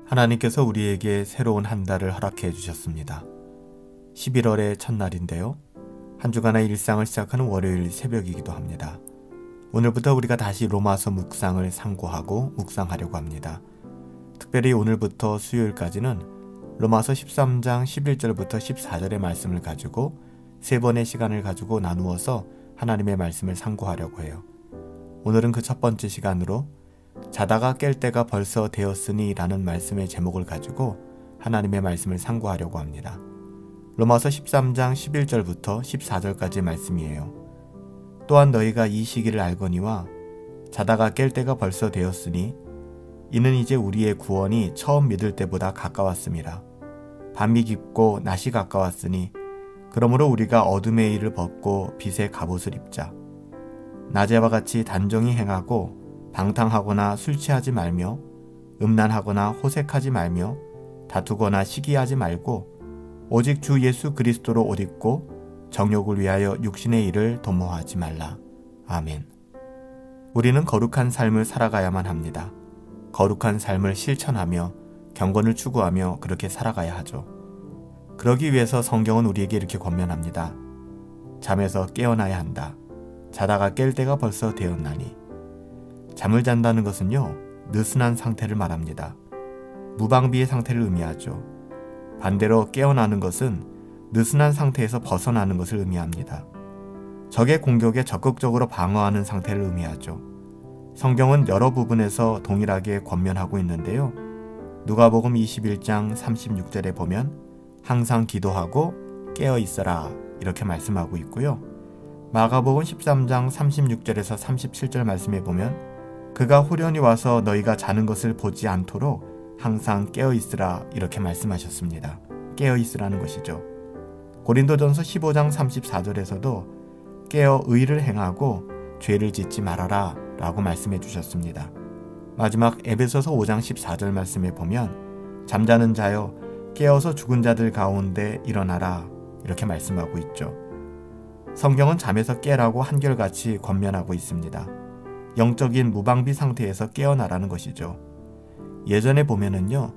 하나님께서 우리에게 새로운 한 달을 허락해 주셨습니다. 11월의 첫날인데요. 한 주간의 일상을 시작하는 월요일 새벽이기도 합니다. 오늘부터 우리가 다시 로마서 묵상을 상고하고 묵상하려고 합니다. 특별히 오늘부터 수요일까지는 로마서 13장 11절부터 14절의 말씀을 가지고 세 번의 시간을 가지고 나누어서 하나님의 말씀을 상고하려고 해요. 오늘은 그 첫 번째 시간으로 자다가 깰 때가 벌써 되었으니 라는 말씀의 제목을 가지고 하나님의 말씀을 상고하려고 합니다. 로마서 13장 11절부터 14절까지 말씀이에요. 또한 너희가 이 시기를 알거니와 자다가 깰 때가 벌써 되었으니 이는 이제 우리의 구원이 처음 믿을 때보다 가까웠음이라. 밤이 깊고 낮이 가까웠으니 그러므로 우리가 어둠의 일을 벗고 빛의 갑옷을 입자. 낮에와 같이 단정히 행하고 방탕하거나 술 취하지 말며 음란하거나 호색하지 말며 다투거나 시기하지 말고 오직 주 예수 그리스도로 옷 입고 정욕을 위하여 육신의 일을 도모하지 말라. 아멘. 우리는 거룩한 삶을 살아가야만 합니다. 거룩한 삶을 실천하며 경건을 추구하며 그렇게 살아가야 하죠. 그러기 위해서 성경은 우리에게 이렇게 권면합니다. 잠에서 깨어나야 한다. 자다가 깰 때가 벌써 되었나니. 잠을 잔다는 것은요, 느슨한 상태를 말합니다. 무방비의 상태를 의미하죠. 반대로 깨어나는 것은 느슨한 상태에서 벗어나는 것을 의미합니다. 적의 공격에 적극적으로 방어하는 상태를 의미하죠. 성경은 여러 부분에서 동일하게 권면하고 있는데요. 누가복음 21장 36절에 보면 항상 기도하고 깨어 있어라 이렇게 말씀하고 있고요. 마가복음 13장 36절에서 37절 말씀에 보면 그가 후련히 와서 너희가 자는 것을 보지 않도록 항상 깨어 있으라 이렇게 말씀하셨습니다. 깨어 있으라는 것이죠. 고린도전서 15장 34절에서도 깨어 의를 행하고 죄를 짓지 말아라 라고 말씀해 주셨습니다. 마지막 에베소서 5장 14절 말씀에 보면 잠자는 자여 깨어서 죽은 자들 가운데 일어나라 이렇게 말씀하고 있죠. 성경은 잠에서 깨라고 한결같이 권면하고 있습니다. 영적인 무방비 상태에서 깨어나라는 것이죠. 예전에 보면은요,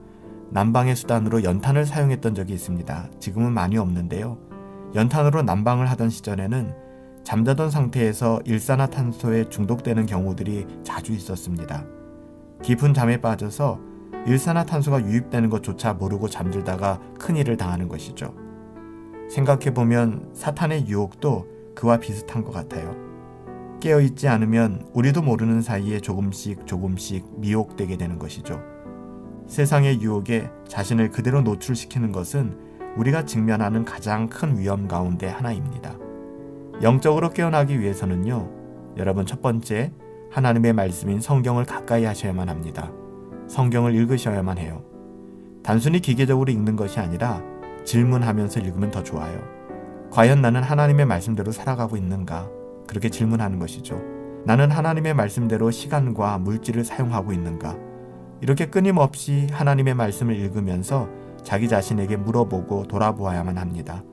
난방의 수단으로 연탄을 사용했던 적이 있습니다. 지금은 많이 없는데요. 연탄으로 난방을 하던 시절에는 잠자던 상태에서 일산화탄소에 중독되는 경우들이 자주 있었습니다. 깊은 잠에 빠져서 일산화탄소가 유입되는 것조차 모르고 잠들다가 큰일을 당하는 것이죠. 생각해보면 사탄의 유혹도 그와 비슷한 것 같아요. 깨어있지 않으면 우리도 모르는 사이에 조금씩 미혹되게 되는 것이죠. 세상의 유혹에 자신을 그대로 노출시키는 것은 우리가 직면하는 가장 큰 위험 가운데 하나입니다. 영적으로 깨어나기 위해서는요, 여러분 첫 번째, 하나님의 말씀인 성경을 가까이 하셔야만 합니다. 성경을 읽으셔야만 해요. 단순히 기계적으로 읽는 것이 아니라 질문하면서 읽으면 더 좋아요. 과연 나는 하나님의 말씀대로 살아가고 있는가? 그렇게 질문하는 것이죠. 나는 하나님의 말씀대로 시간과 물질을 사용하고 있는가? 이렇게 끊임없이 하나님의 말씀을 읽으면서 자기 자신에게 물어보고 돌아보아야만 합니다.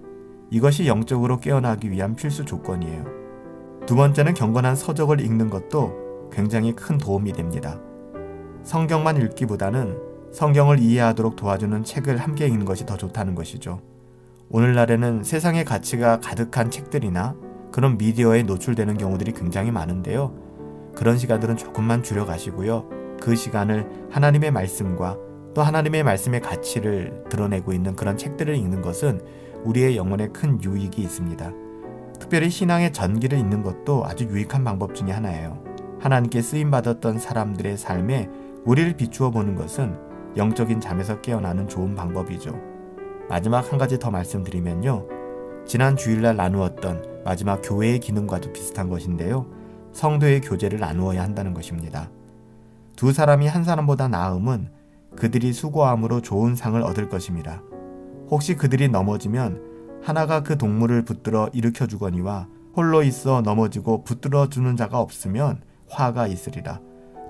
이것이 영적으로 깨어나기 위한 필수 조건이에요. 두 번째는 경건한 서적을 읽는 것도 굉장히 큰 도움이 됩니다. 성경만 읽기보다는 성경을 이해하도록 도와주는 책을 함께 읽는 것이 더 좋다는 것이죠. 오늘날에는 세상의 가치가 가득한 책들이나 그런 미디어에 노출되는 경우들이 굉장히 많은데요. 그런 시간들은 조금만 줄여가시고요. 그 시간을 하나님의 말씀과 또 하나님의 말씀의 가치를 드러내고 있는 그런 책들을 읽는 것은 우리의 영혼에 큰 유익이 있습니다. 특별히 신앙의 전기를 읽는 것도 아주 유익한 방법 중에 하나예요. 하나님께 쓰임받았던 사람들의 삶에 우리를 비추어 보는 것은 영적인 잠에서 깨어나는 좋은 방법이죠. 마지막 한 가지 더 말씀드리면요. 지난 주일날 나누었던 마지막 교회의 기능과도 비슷한 것인데요. 성도의 교제를 나누어야 한다는 것입니다. 두 사람이 한 사람보다 나음은 그들이 수고함으로 좋은 상을 얻을 것입니다. 혹시 그들이 넘어지면 하나가 그 동물을 붙들어 일으켜주거니와 홀로 있어 넘어지고 붙들어주는 자가 없으면 화가 있으리라.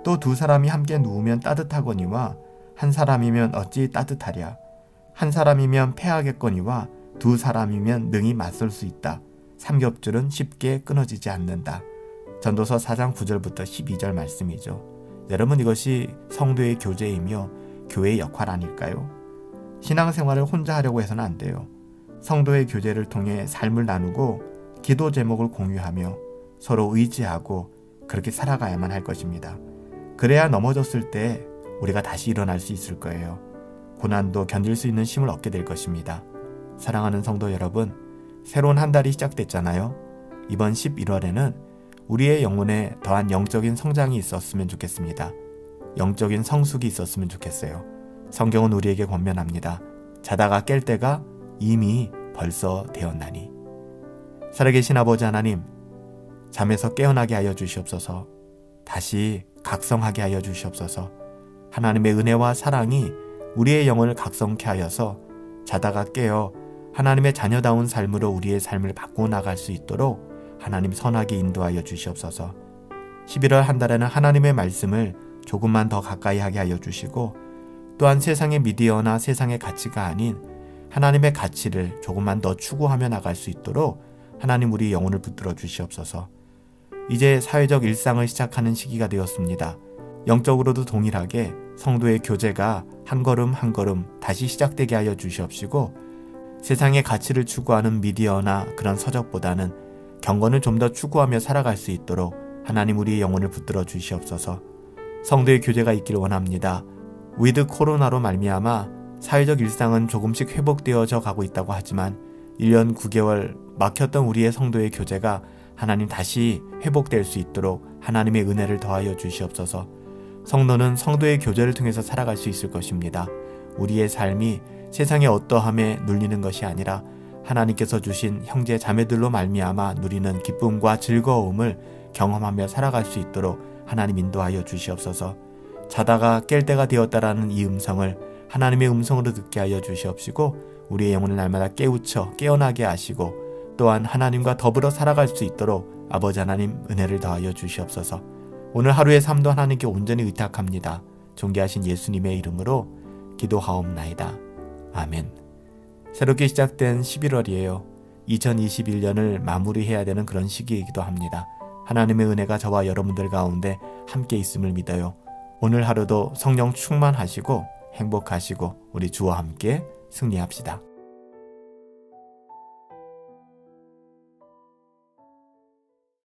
또 두 사람이 함께 누우면 따뜻하거니와 한 사람이면 어찌 따뜻하랴. 한 사람이면 패하겠거니와 두 사람이면 능히 맞설 수 있다. 삼겹줄은 쉽게 끊어지지 않는다. 전도서 4장 9절부터 12절 말씀이죠. 여러분, 이것이 성도의 교제이며 교회의 역할 아닐까요? 신앙생활을 혼자 하려고 해서는 안 돼요. 성도의 교제를 통해 삶을 나누고 기도 제목을 공유하며 서로 의지하고 그렇게 살아가야만 할 것입니다. 그래야 넘어졌을 때 우리가 다시 일어날 수 있을 거예요. 고난도 견딜 수 있는 힘을 얻게 될 것입니다. 사랑하는 성도 여러분, 새로운 한 달이 시작됐잖아요. 이번 11월에는 우리의 영혼에 더한 영적인 성장이 있었으면 좋겠습니다. 영적인 성숙이 있었으면 좋겠어요. 성경은 우리에게 권면합니다. 자다가 깰 때가 이미 벌써 되었나니. 살아계신 아버지 하나님, 잠에서 깨어나게 하여 주시옵소서. 다시 각성하게 하여 주시옵소서. 하나님의 은혜와 사랑이 우리의 영혼을 각성케 하여서 자다가 깨어 하나님의 자녀다운 삶으로 우리의 삶을 바꾸어 나갈 수 있도록 하나님 선하게 인도하여 주시옵소서. 11월 한 달에는 하나님의 말씀을 조금만 더 가까이 하게 하여 주시고, 또한 세상의 미디어나 세상의 가치가 아닌 하나님의 가치를 조금만 더 추구하며 나갈 수 있도록 하나님 우리 영혼을 붙들어 주시옵소서. 이제 사회적 일상을 시작하는 시기가 되었습니다. 영적으로도 동일하게 성도의 교제가 한 걸음 한 걸음 다시 시작되게 하여 주시옵시고, 세상의 가치를 추구하는 미디어나 그런 서적보다는 경건을 좀 더 추구하며 살아갈 수 있도록 하나님 우리의 영혼을 붙들어 주시옵소서. 성도의 교제가 있기를 원합니다. 위드 코로나로 말미암아 사회적 일상은 조금씩 회복되어져 가고 있다고 하지만 1년 9개월 막혔던 우리의 성도의 교제가 하나님 다시 회복될 수 있도록 하나님의 은혜를 더하여 주시옵소서. 성도는 성도의 교제를 통해서 살아갈 수 있을 것입니다. 우리의 삶이 세상의 어떠함에 눌리는 것이 아니라 하나님께서 주신 형제 자매들로 말미암아 누리는 기쁨과 즐거움을 경험하며 살아갈 수 있도록 하나님 인도하여 주시옵소서. 자다가 깰 때가 되었다라는 이 음성을 하나님의 음성으로 듣게 하여 주시옵시고, 우리의 영혼을 날마다 깨우쳐 깨어나게 하시고, 또한 하나님과 더불어 살아갈 수 있도록 아버지 하나님 은혜를 더하여 주시옵소서. 오늘 하루의 삶도 하나님께 온전히 의탁합니다. 존귀하신 예수님의 이름으로 기도하옵나이다. 아멘. 새롭게 시작된 11월이에요. 2021년을 마무리해야 되는 그런 시기이기도 합니다. 하나님의 은혜가 저와 여러분들 가운데 함께 있음을 믿어요. 오늘 하루도 성령 충만하시고 행복하시고 우리 주와 함께 승리합시다.